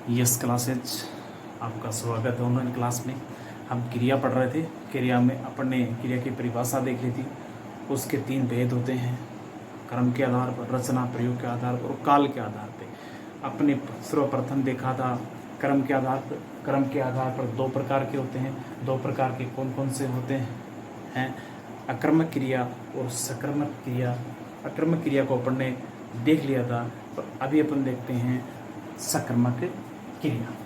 Yes classes, आपका स्वागत है ऑनलाइन क्लास में। हम क्रिया पढ़ रहे थे। क्रिया में अपन ने क्रिया की परिभाषा देख ली थी। उसके 3 भेद होते हैं, क्रम के आधार पर, रचना प्रयोग के आधार पर और काल के आधार पर। अपने सर्वप्रथम देखा था क्रम के आधार पर। क्रम के आधार पर 2 प्रकार के होते हैं। 2 प्रकार के कौन कौन से होते हैं? अकर्मक क्रिया और सकर्मक क्रिया। अकर्मक क्रिया को अपन ने देख लिया था, और अभी अपन देखते हैं सकर्मक क्रिया।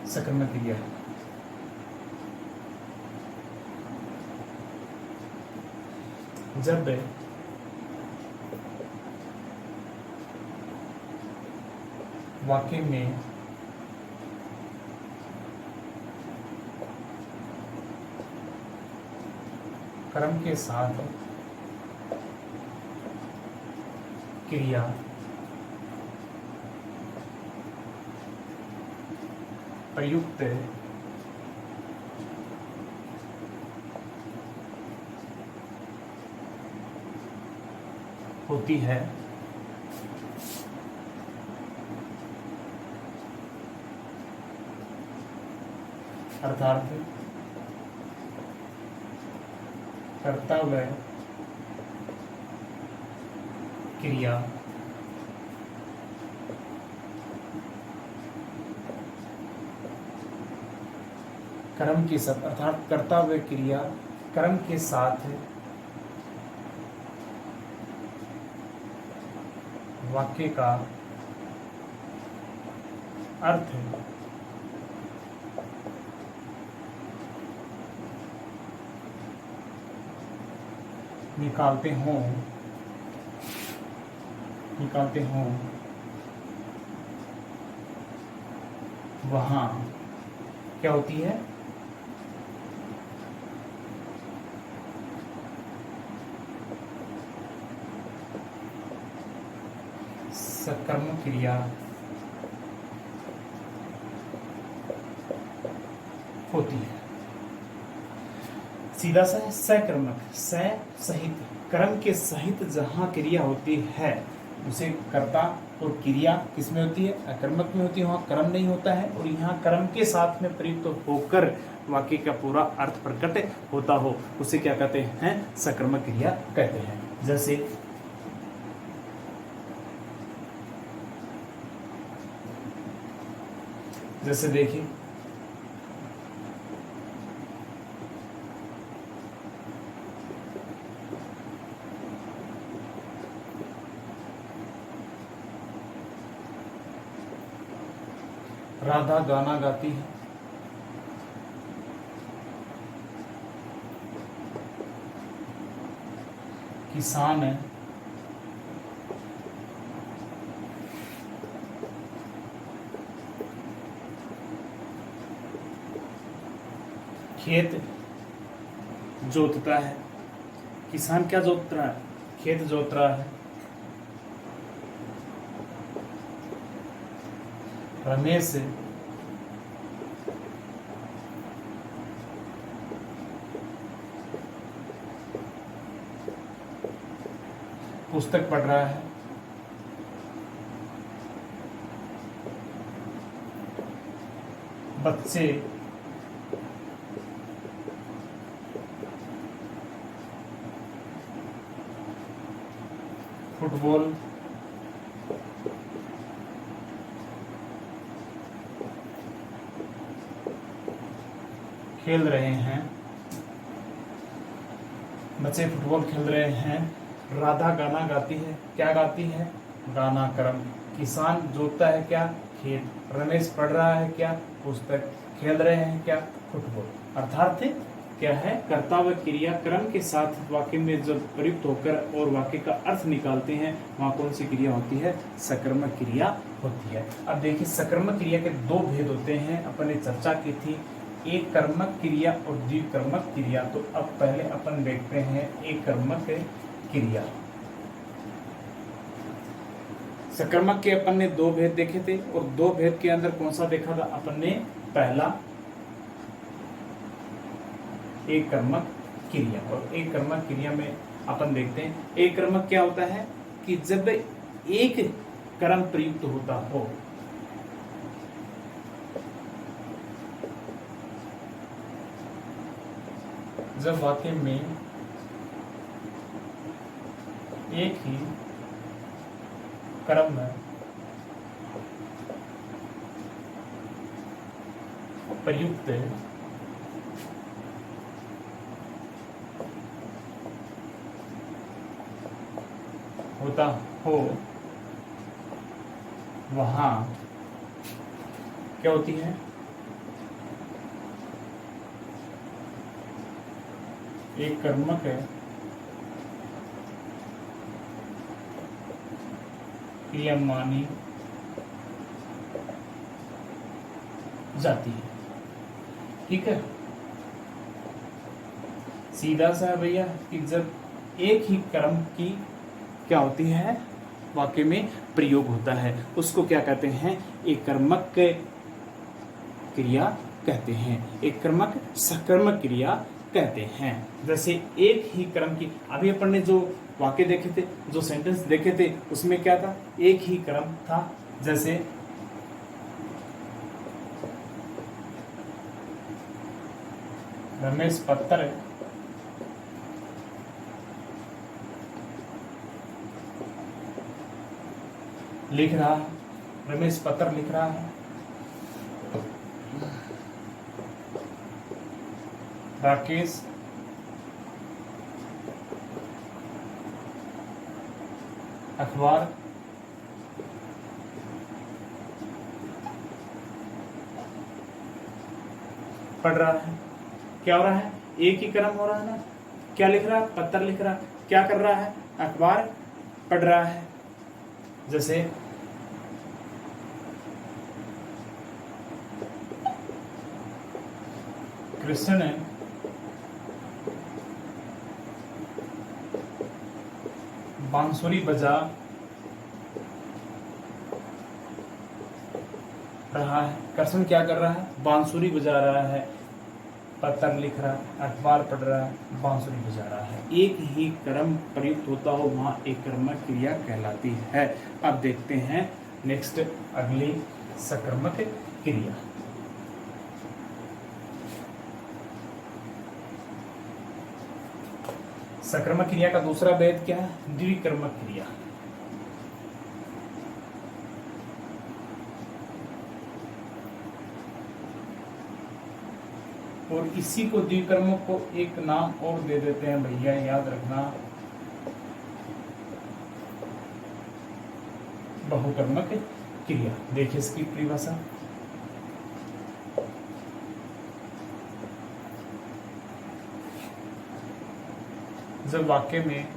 सकर्मक क्रिया जब वाक्य में क्रम के साथ क्रिया प्रयुक्त होती है, अर्थात कर्तव्य क्रिया कर्म के साथ, अर्थात कर्तव्य क्रिया कर्म के साथ वाक्य का अर्थ निकालते हों वहाँ क्या होती है? सकर्मक क्रिया होती है। सीधा सा सकर्मक, सहित, कर्म के सहित जहां क्रिया होती है उसे कर्ता, और क्रिया किसमें होती है? अकर्मक में होती है, वहां कर्म नहीं होता है। और यहाँ कर्म के साथ में प्रयुक्त होकर वाक्य का पूरा अर्थ प्रकट होता हो, उसे क्या कहते हैं? सकर्मक क्रिया कहते हैं। जैसे देखिए, राधा गाना गाती है। किसान है, खेत जोतता है। किसान क्या जोत रहा है? खेत जोत रहा है। रमेश पुस्तक पढ़ रहा है। बच्चे फुटबॉल खेल रहे हैं। बच्चे फुटबॉल खेल रहे हैं। राधा गाना गाती है। क्या गाती है? गाना, कर्म। किसान जोतता है, क्या? खेत। रमेश पढ़ रहा है, क्या? पुस्तक। खेल रहे हैं, क्या? फुटबॉल। अर्थात क्या है? कर्तव्य क्रिया कर्म के साथ वाक्य में जब प्रयुक्त होकर और वाक्य का अर्थ निकालते हैं, वहां कौन सी क्रिया होती है? सकर्मक क्रिया होती है। अब देखिए, सकर्मक क्रिया के 2 भेद होते हैं, अपन ने चर्चा की थी। एक कर्मक क्रिया और द्विकर्मक क्रिया। तो अब पहले अपन देखते हैं एक कर्मक क्रिया। सकर्मक के अपन ने दो भेद देखे थे और दो भेद के अंदर कौन सा देखा था अपन ने? पहला एक कर्मक क्रिया, और एक कर्मक क्रिया में अपन देखते हैं एक कर्मक क्या होता है कि जब एक कर्म प्रयुक्त होता हो, जब वाक्य में एक ही कर्म प्रयुक्त होता हो, वहां क्या होती है? एक कर्मक क्रिया मानी जाती है। ठीक है, सीधा सा भैया कि जब एक ही कर्म की क्या होती है वाक्य में प्रयोग होता है, उसको क्या कहते हैं? एक कर्मक क्रिया कहते हैं, एक कर्मक सकर्मक क्रिया कहते हैं। जैसे एक ही कर्म की, अभी अपन ने जो वाक्य देखे थे, जो सेंटेंस देखे थे, उसमें क्या था? एक ही कर्म था। जैसे रमेश पत्थर लिख रहा है, रमेश पत्र लिख रहा है। राकेश अखबार पढ़ रहा है। क्या हो रहा है? एक ही कर्म हो रहा है ना। क्या लिख रहा है? पत्र लिख रहा है। क्या कर रहा है? अखबार पढ़ रहा है। जैसे कृष्ण ने बांसुरी बजा रहा है। कृष्ण क्या कर रहा है? बांसुरी बजा रहा है, पत्र लिख रहा है, अखबार पढ़ रहा है, बांसुरी बजा रहा है। एक ही कर्म प्रयुक्त होता हो वहां एक कर्मक क्रिया कहलाती है। अब देखते हैं नेक्स्ट अगली सकर्मक क्रिया। सकर्मक क्रिया का दूसरा भेद क्या है? द्विकर्मक क्रिया। और इसी को द्विकर्मक को एक नाम और दे देते हैं भैया, याद रखना, बहुकर्मक क्रिया। देखिए इसकी परिभाषा, जब वाक्य में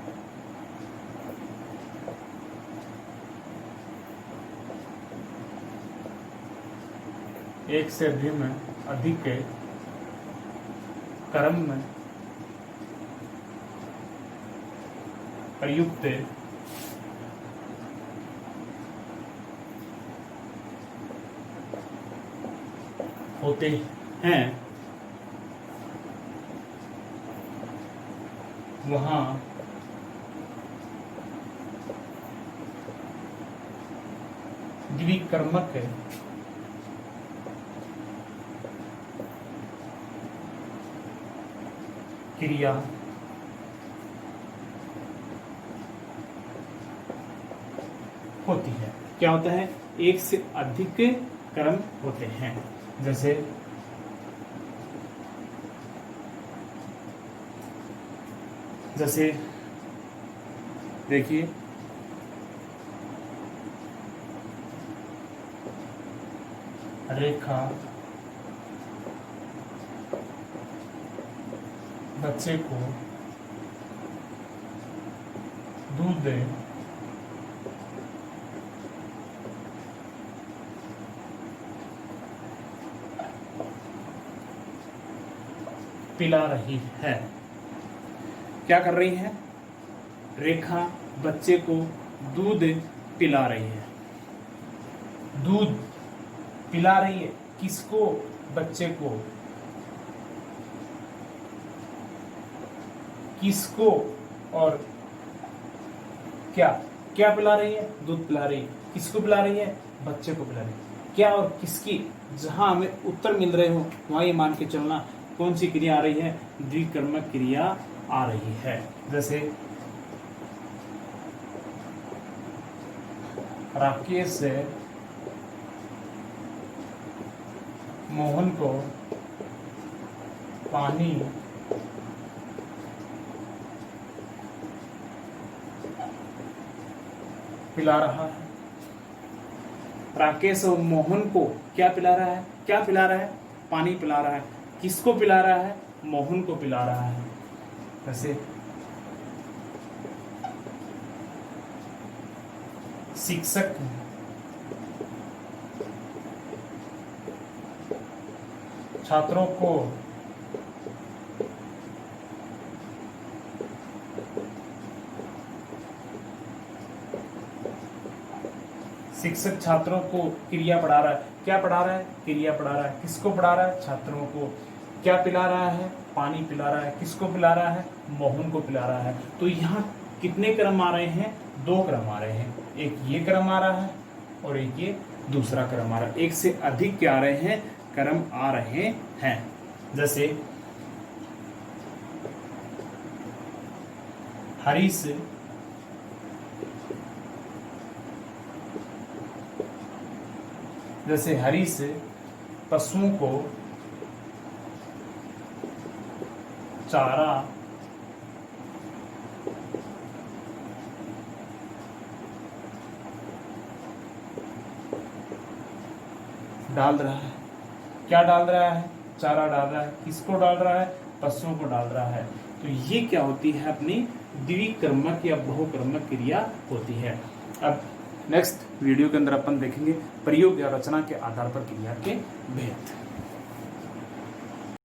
एक से अधिक कर्म में प्रयुक्त होते हैं वहां द्विकर्मक क्रिया होती है। क्या होता है? एक से अधिक कर्म होते हैं। जैसे देखिए, रेखा बच्चे को दूध पिला रही है। क्या कर रही है? रेखा बच्चे को दूध पिला रही है, दूध पिला रही है किसको, बच्चे को, किसको, और क्या, क्या पिला रही है, दूध पिला रही है, किसको पिला रही है, बच्चे को पिला रही है, क्या और किसकी, जहां हमें उत्तर मिल रहे हो वहां ये मान के चलना कौन सी क्रिया आ रही है, द्विकर्मक क्रिया आ रही है। जैसे राकेश मोहन को पानी पिला रहा है। राकेश और मोहन को क्या पिला रहा है, क्या पिला रहा है, पानी पिला रहा है, किसको पिला रहा है, मोहन को पिला रहा है। जैसे शिक्षक छात्रों को शिक्षक छात्रों को क्रिया पढ़ा रहा है, क्या पढ़ा रहा है, क्रिया पढ़ा रहा है, किसको पढ़ा रहा है, छात्रों को, क्या पिला रहा है, पानी पिला रहा है, किसको पिला रहा है, मोहन को पिला रहा है। तो यहाँ कितने क्रम आ रहे हैं, दो क्रम आ रहे हैं, एक ये क्रम आ रहा है और एक ये दूसरा क्रम आ रहा है, एक से अधिक क्या आ रहे हैं, क्रम आ रहे हैं। जैसे हरीश पशुओं को चारा डाल रहा है, क्या डाल रहा है, चारा डाल रहा है, किसको डाल रहा है, पशुओं को डाल रहा है। तो ये क्या होती है, अपनी द्विकर्मक या बहुकर्मक क्रिया होती है। अब नेक्स्ट वीडियो के अंदर अपन देखेंगे प्रयोग या रचना के आधार पर क्रिया के भेद।